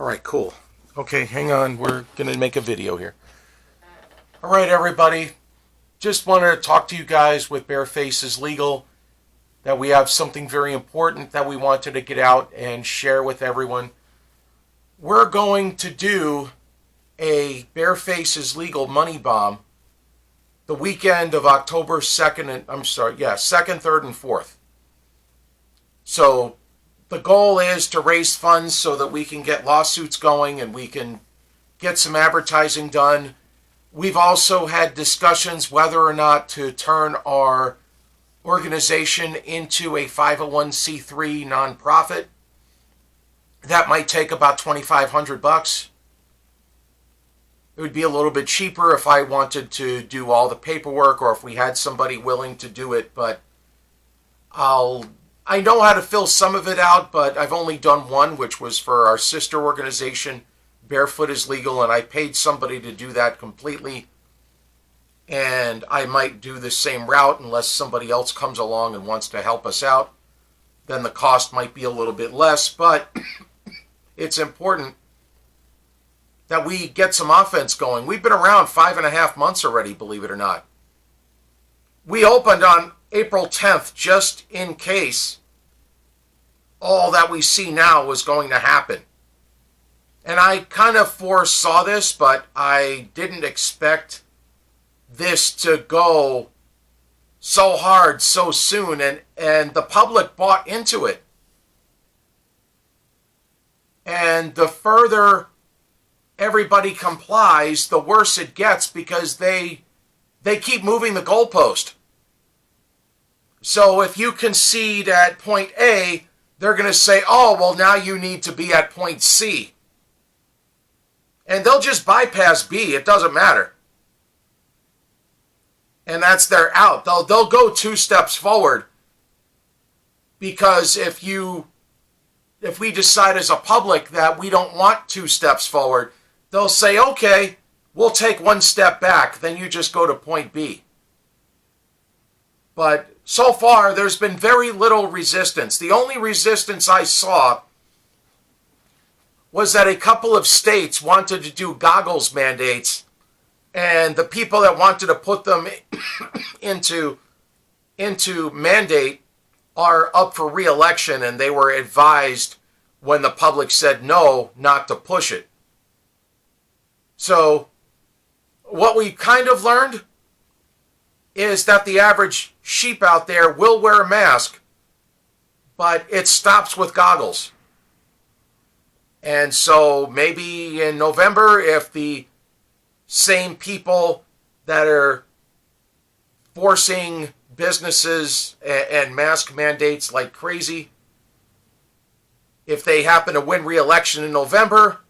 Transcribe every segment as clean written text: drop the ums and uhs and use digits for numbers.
All right, cool. Okay, hang on. We're going to make a video here. All right, everybody. Just wanted to talk to you guys with Bare Faces Legal that we have something very important that we wanted to get out and share with everyone. We're going to do a Bare Faces Legal money bomb the weekend of October 2nd and 2nd, 3rd, and 4th. So the goal is to raise funds so that we can get lawsuits going and we can get some advertising done. We've also had discussions whether or not to turn our organization into a 501c3 nonprofit. That might take about $2,500. It would be a little bit cheaper if I wanted to do all the paperwork or if we had somebody willing to do it, but I know how to fill some of it out, but I've only done one, which was for our sister organization, Barefoot is Legal, and I paid somebody to do that completely. And I might do the same route unless somebody else comes along and wants to help us out. Then the cost might be a little bit less, but it's important that we get some offense going. We've been around 5.5 months already, believe it or not. We opened on April 10th just in case all that we see now was going to happen. And I kind of foresaw this, but I didn't expect this to go so hard so soon, and the public bought into it. And the further everybody complies, the worse it gets because they keep moving the goalpost. So if you concede at point A, they're going to say, oh, well, now you need to be at point C. And they'll just bypass B. It doesn't matter. And that's their out. They'll go 2 steps forward because if we decide as a public that we don't want 2 steps forward, they'll say, okay, we'll take 1 step back. Then you just go to point B. But so far, there's been very little resistance. The only resistance I saw was that a couple of states wanted to do goggles mandates, and the people that wanted to put them into mandate are up for re-election, and they were advised when the public said no, not to push it. So what we kind of learned is that the average sheep out there will wear a mask, but it stops with goggles. And so maybe in November, if the same people that are forcing businesses and mask mandates like crazy, if they happen to win re-election in November,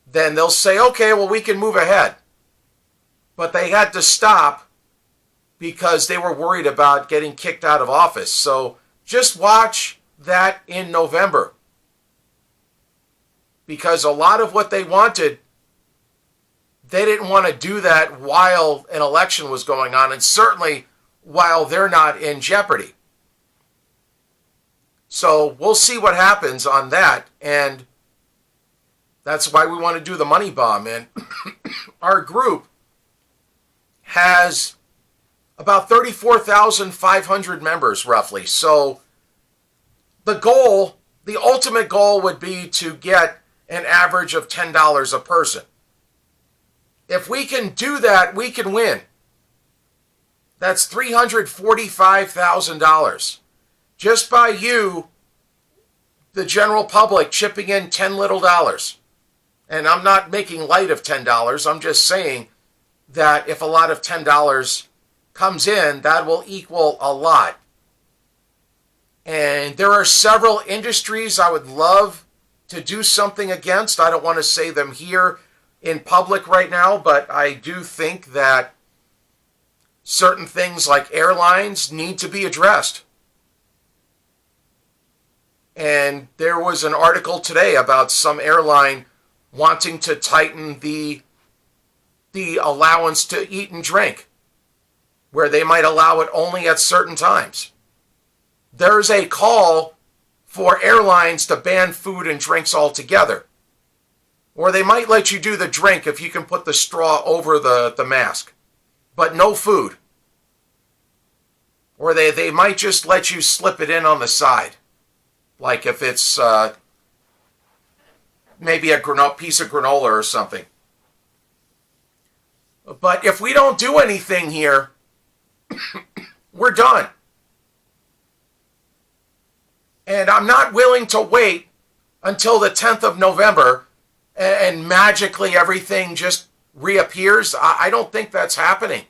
then they'll say, okay, well, we can move ahead. But they had to stop because they were worried about getting kicked out of office. So just watch that in November. Because a lot of what they wanted, they didn't want to do that while an election was going on, and certainly while they're not in jeopardy. So we'll see what happens on that, and that's why we want to do the money bomb. And our group has about 34,500 members, roughly. So the ultimate goal would be to get an average of $10 a person. If we can do that, we can win. That's $345,000. Just by you, the general public, chipping in $10 little. And I'm not making light of $10. I'm just saying that if a lot of $10 comes in, that will equal a lot. And there are several industries I would love to do something against. I don't want to say them here in public right now, but I do think that certain things like airlines need to be addressed. And there was an article today about some airline wanting to tighten the allowance to eat and drink, where they might allow it only at certain times. There's a call for airlines to ban food and drinks altogether. Or they might let you do the drink if you can put the straw over the mask, but no food. Or they might just let you slip it in on the side. Like if it's maybe a piece of granola or something. But if we don't do anything here, we're done. And I'm not willing to wait until the 10th of November and magically everything just reappears. I don't think that's happening.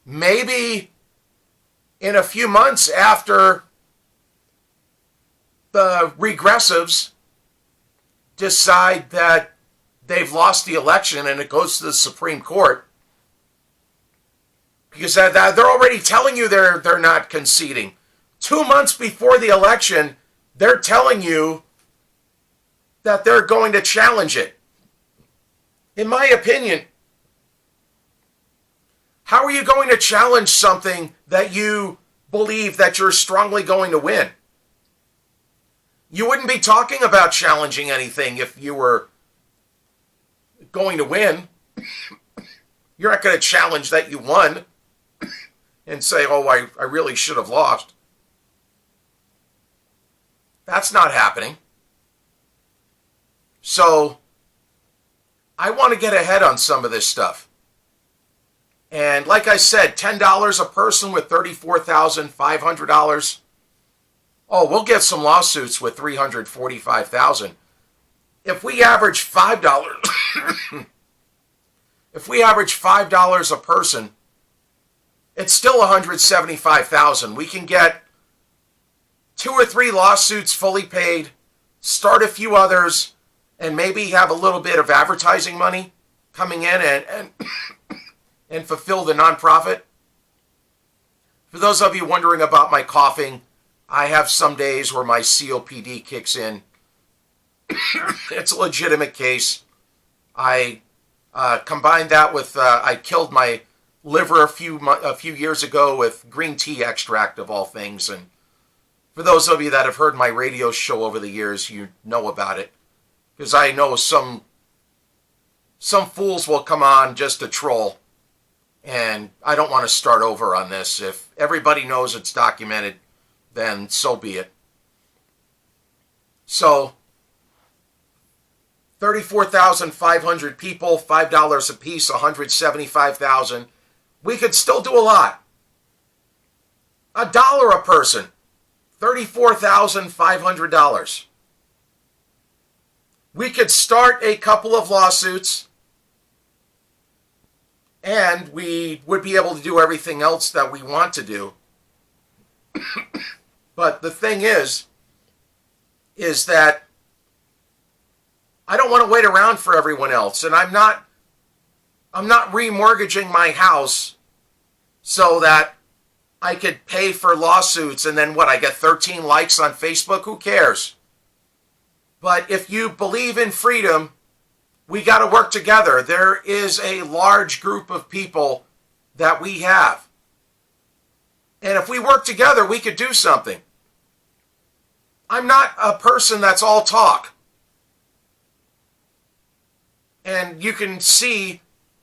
Maybe in a few months after the regressives decide that they've lost the election and it goes to the Supreme Court, because they're already telling you they're not conceding. 2 months before the election, they're telling you that they're going to challenge it. In my opinion, how are you going to challenge something that you believe that you're strongly going to win? You wouldn't be talking about challenging anything if you were going to win. You're not going to challenge that you won and say, oh, I really should have lost. That's not happening. So I want to get ahead on some of this stuff. And like I said, $10 a person with $34,500. Oh, we'll get some lawsuits with $345,000. If we average $5, if we average $5 a person, it's still $175,000. We can get 2 or 3 lawsuits fully paid, start a few others, and maybe have a little bit of advertising money coming in and fulfill the nonprofit. For those of you wondering about my coughing, I have some days where my COPD kicks in. It's a legitimate case. I combined that with I killed my liver a few years ago with green tea extract of all things. And for those of you that have heard my radio show over the years, you know about it. Because I know some fools will come on just to troll. And I don't want to start over on this. If everybody knows it's documented, then so be it. So 34,500 people, $5 a piece, 175,000. We could still do a lot. $1 a person, $34,500. We could start a couple of lawsuits, and we would be able to do everything else that we want to do. But the thing is that I don't want to wait around for everyone else, and I'm not remortgaging my house so that I could pay for lawsuits and then I get 13 likes on Facebook? Who cares? But if you believe in freedom, we got to work together. There is a large group of people that we have. And if we work together, we could do something. I'm not a person that's all talk. And you can see,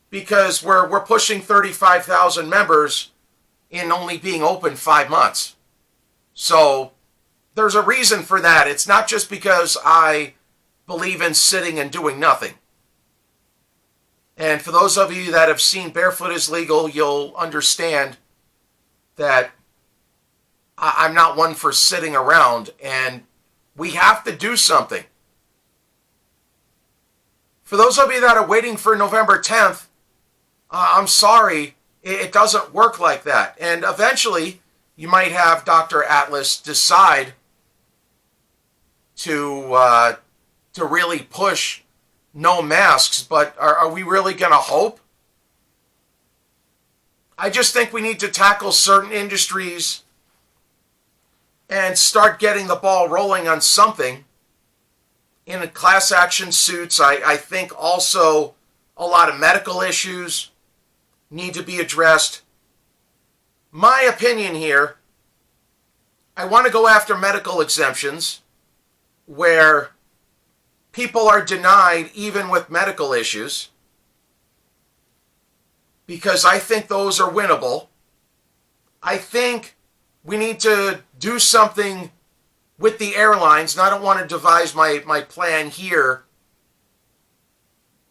because we're pushing 35,000 members in only being open 5 months. So there's a reason for that. It's not just because I believe in sitting and doing nothing. And for those of you that have seen Barefoot is Legal, you'll understand that I'm not one for sitting around, and we have to do something. For those of you that are waiting for November 10th, I'm sorry, it doesn't work like that. And eventually, you might have Dr. Atlas decide to really push no masks, but are we really going to hope? I just think we need to tackle certain industries and start getting the ball rolling on something. In class action suits, I think also a lot of medical issues need to be addressed. My opinion here, I want to go after medical exemptions where people are denied even with medical issues, because I think those are winnable. I think we need to do something with the airlines, and I don't want to devise my plan here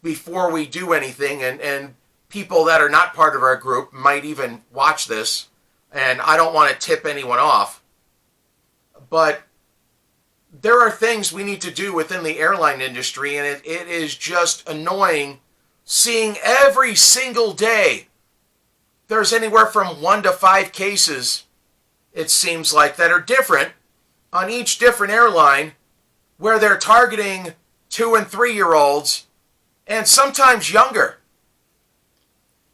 before we do anything, and people that are not part of our group might even watch this, and I don't want to tip anyone off. But there are things we need to do within the airline industry, and it is just annoying seeing every single day there's anywhere from 1 to 5 cases, it seems like, that are different on each different airline, where they're targeting 2 and 3-year-olds and sometimes younger,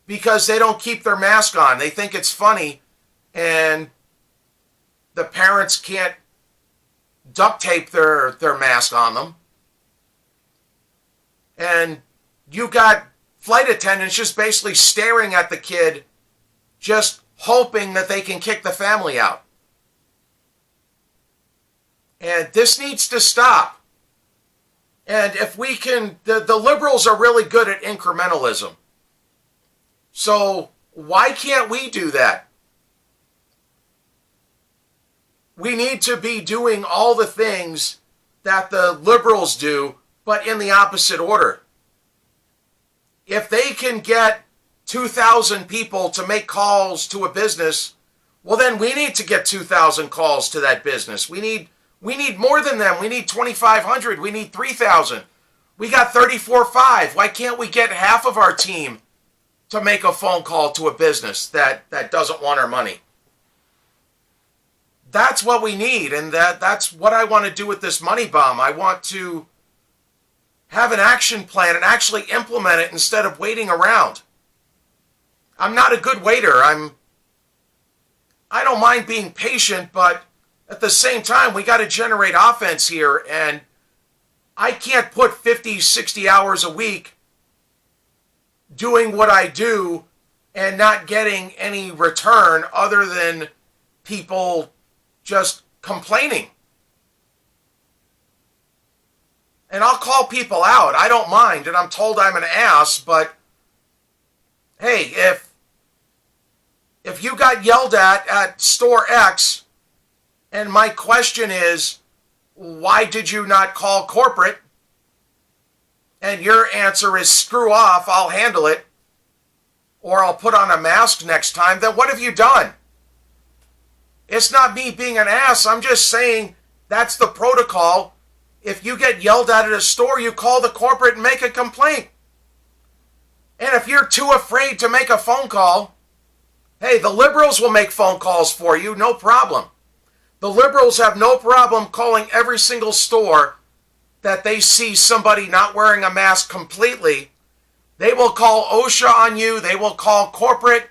because they don't keep their mask on. They think it's funny, and the parents can't duct tape their mask on them. And you got flight attendants just basically staring at the kid, just hoping that they can kick the family out. And this needs to stop. And if we can, the liberals are really good at incrementalism. So why can't we do that? We need to be doing all the things that the liberals do, but in the opposite order. If they can get 2,000 people to make calls to a business, well, then we need to get 2,000 calls to that business. We need more than them. We need 2,500. We need 3,000. We got 34.5. Why can't we get half of our team to make a phone call to a business that doesn't want our money? That's what we need, and that's what I want to do with this money bomb. I want to have an action plan and actually implement it instead of waiting around. I'm not a good waiter. I don't mind being patient, but at the same time, we got to generate offense here, and I can't put 50, 60 hours a week doing what I do and not getting any return other than people just complaining. And I'll call people out. I don't mind, and I'm told I'm an ass, but hey, if you got yelled at store X, and my question is, why did you not call corporate? And your answer is, screw off, I'll handle it, or I'll put on a mask next time, then what have you done? It's not me being an ass. I'm just saying that's the protocol. If you get yelled at a store, you call the corporate and make a complaint. And if you're too afraid to make a phone call, hey, the liberals will make phone calls for you, no problem. The liberals have no problem calling every single store that they see somebody not wearing a mask completely. They will call OSHA on you. They will call corporate.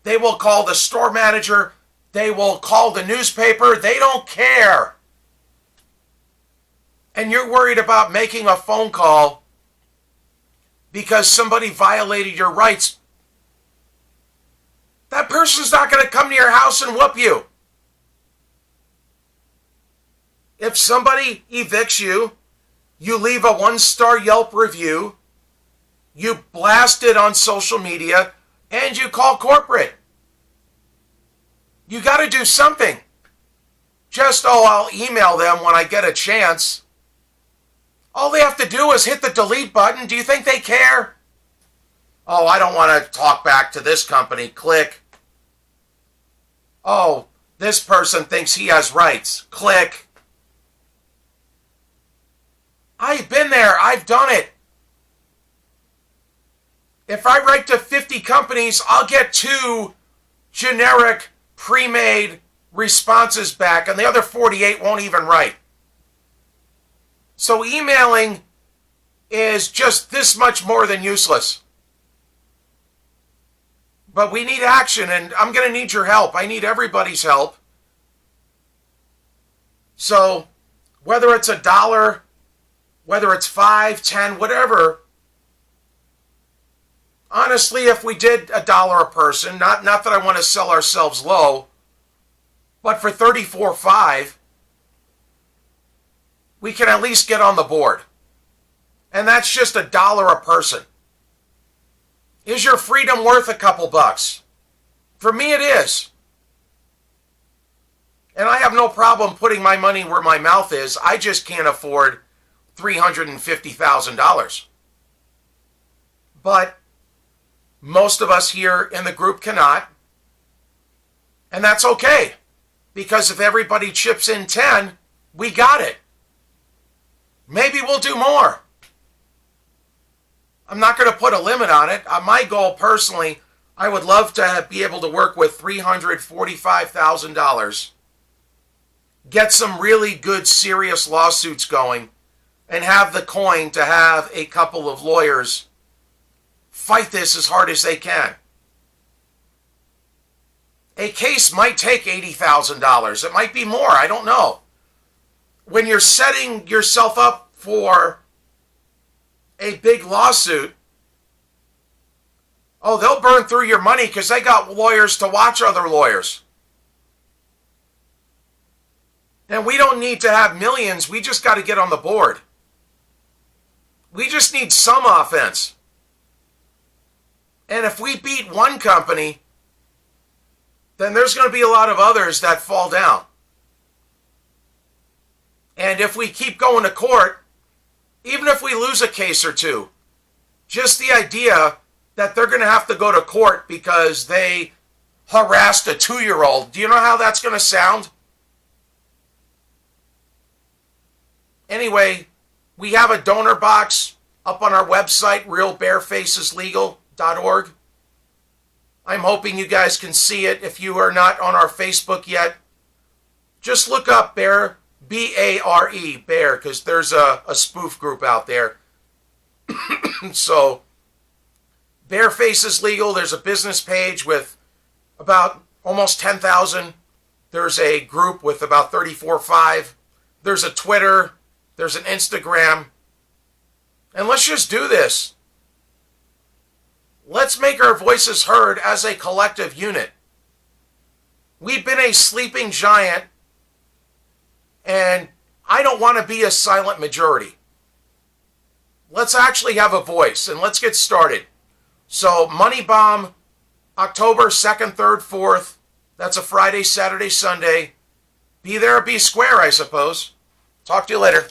They will call the store manager. They will call the newspaper. They don't care. And you're worried about making a phone call because somebody violated your rights. That person's not going to come to your house and whoop you. If somebody evicts you, you leave a 1-star Yelp review, you blast it on social media, and you call corporate. You got to do something. Just, I'll email them when I get a chance. All they have to do is hit the delete button. Do you think they care? Oh, I don't want to talk back to this company. Click. Oh, this person thinks he has rights. Click. I've been there. I've done it. If I write to 50 companies, I'll get 2 generic, pre-made responses back, and the other 48 won't even write. So emailing is just this much more than useless. But we need action, and I'm going to need your help. I need everybody's help. So whether it's $1, whether it's 5, 10, whatever, honestly, if we did $1 a person, not that I want to sell ourselves low, but for 34.5, we can at least get on the board. And that's just $1 a person. Is your freedom worth a couple bucks? For me, it is. And I have no problem putting my money where my mouth is. I just can't afford $350,000. But most of us here in the group cannot. And that's okay. Because if everybody chips in 10, we got it. Maybe we'll do more. I'm not going to put a limit on it. My goal personally, I would love to be able to work with $345,000, get some really good serious lawsuits going, and have the coin to have a couple of lawyers fight this as hard as they can. A case might take $80,000. It might be more. I don't know. When you're setting yourself up for a big lawsuit, oh, they'll burn through your money because they got lawyers to watch other lawyers. And we don't need to have millions. We just got to get on the board. We just need some offense. And if we beat one company, then there's going to be a lot of others that fall down. And if we keep going to court, even if we lose a case or two, just the idea that they're going to have to go to court because they harassed a 2-year-old, do you know how that's going to sound? Anyway, we have a donor box up on our website, realbarefaceslegal.org. I'm hoping you guys can see it. If you are not on our Facebook yet, just look up Bear, B-A-R-E, Bear, because there's a spoof group out there. So, Bare Faces Legal, there's a business page with about almost 10,000. There's a group with about 34.5. There's a Twitter. There's an Instagram. And let's just do this. Let's make our voices heard as a collective unit. We've been a sleeping giant, and I don't want to be a silent majority. Let's actually have a voice, and let's get started. So, Money Bomb, October 2nd, 3rd, 4th. That's a Friday, Saturday, Sunday. Be there or be square, I suppose. Talk to you later.